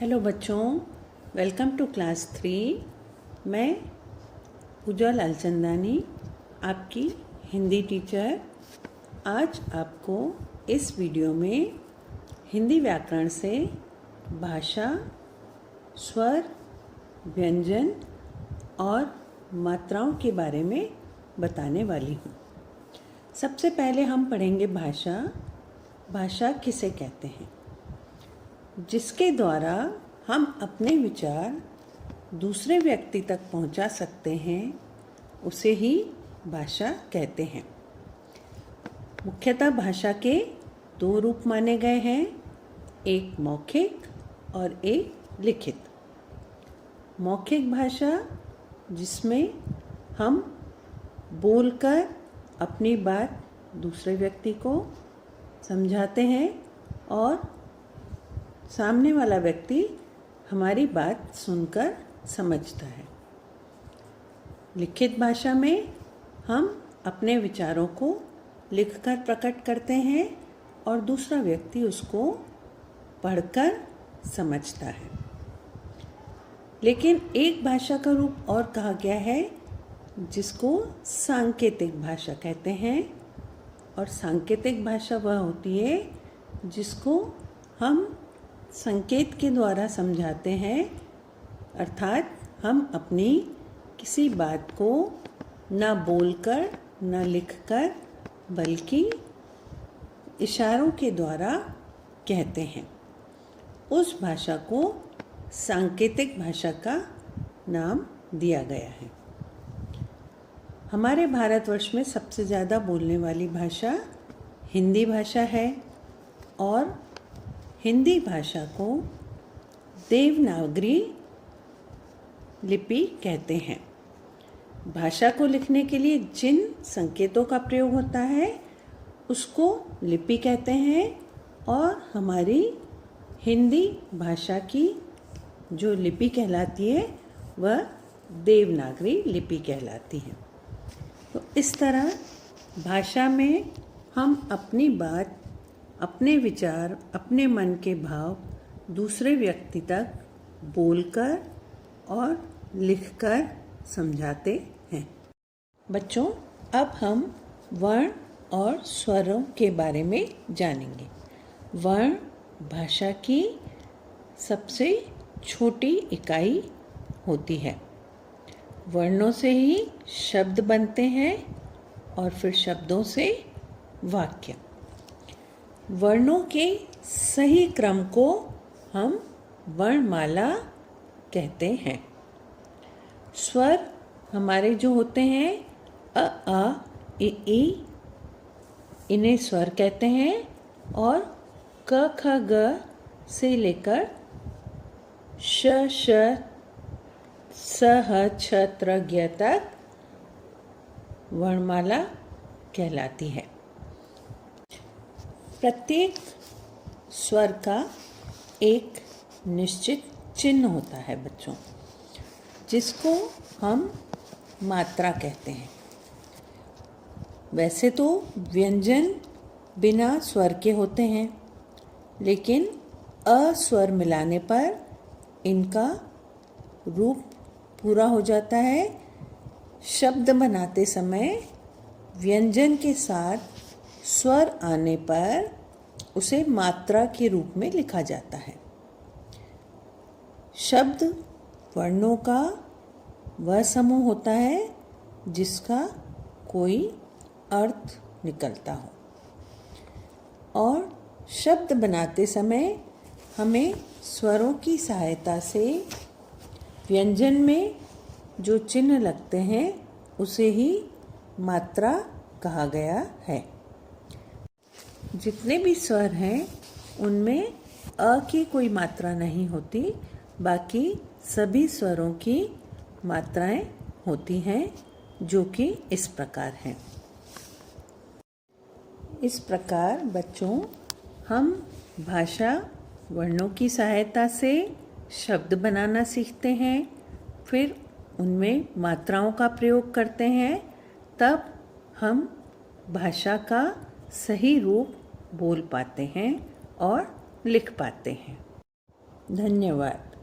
Hello बच्चों, welcome to class 3। मैं पूजा लालचंदानी, आपकी हिंदी टीचर, आज आपको इस वीडियो में हिंदी व्याकरण से भाषा, स्वर, व्यंजन और मात्राओं के बारे में बताने वाली हूँ। सबसे पहले हम पढ़ेंगे भाषा। भाषा किसे कहते हैं? जिसके द्वारा हम अपने विचार दूसरे व्यक्ति तक पहुंचा सकते हैं, उसे ही भाषा कहते हैं। मुख्यतः भाषा के दो रूप माने गए हैं, एक मौखिक और एक लिखित। मौखिक भाषा जिसमें हम बोलकर अपनी बात दूसरे व्यक्ति को समझाते हैं और सामने वाला व्यक्ति हमारी बात सुनकर समझता है। लिखित भाषा में हम अपने विचारों को लिखकर प्रकट करते हैं और दूसरा व्यक्ति उसको पढ़कर समझता है। लेकिन एक भाषा का रूप और कहा गया है जिसको सांकेतिक भाषा कहते हैं। और सांकेतिक भाषा वह होती है जिसको हम संकेत के द्वारा समझाते हैं, अर्थात हम अपनी किसी बात को न बोलकर न लिखकर बल्कि इशारों के द्वारा कहते हैं। उस भाषा को सांकेतिक भाषा का नाम दिया गया है। हमारे भारतवर्ष में सबसे ज़्यादा बोलने वाली भाषा हिंदी भाषा है और हिंदी भाषा को देवनागरी लिपि कहते हैं। भाषा को लिखने के लिए जिन संकेतों का प्रयोग होता है उसको लिपि कहते हैं और हमारी हिंदी भाषा की जो लिपि कहलाती है वह देवनागरी लिपि कहलाती है। तो इस तरह भाषा में हम अपनी बात, अपने विचार, अपने मन के भाव दूसरे व्यक्ति तक बोलकर और लिखकर समझाते हैं। बच्चों, अब हम वर्ण और स्वरों के बारे में जानेंगे। वर्ण भाषा की सबसे छोटी इकाई होती है। वर्णों से ही शब्द बनते हैं और फिर शब्दों से वाक्य। वर्णों के सही क्रम को हम वर्णमाला कहते हैं। स्वर हमारे जो होते हैं अ, आ, ई, इन्हें स्वर कहते हैं और क, ख, ग से लेकर श, श, स, ह, छ, त्र, ज्ञ तक वर्णमाला कहलाती है। प्रत्येक स्वर का एक निश्चित चिन्ह होता है बच्चों, जिसको हम मात्रा कहते हैं। वैसे तो व्यंजन बिना स्वर के होते हैं, लेकिन अ स्वर मिलाने पर इनका रूप पूरा हो जाता है। शब्द बनाते समय व्यंजन के साथ स्वर आने पर उसे मात्रा के रूप में लिखा जाता है। शब्द वर्णों का वह समूह होता है जिसका कोई अर्थ निकलता हो और शब्द बनाते समय हमें स्वरों की सहायता से व्यंजन में जो चिन्ह लगते हैं उसे ही मात्रा कहा गया है। जितने भी स्वर हैं उनमें अ की कोई मात्रा नहीं होती, बाकी सभी स्वरों की मात्राएं होती हैं जो कि इस प्रकार हैं। इस प्रकार बच्चों, हम भाषा वर्णों की सहायता से शब्द बनाना सीखते हैं, फिर उनमें मात्राओं का प्रयोग करते हैं, तब हम भाषा का सही रूप बोल पाते हैं और लिख पाते हैं। धन्यवाद।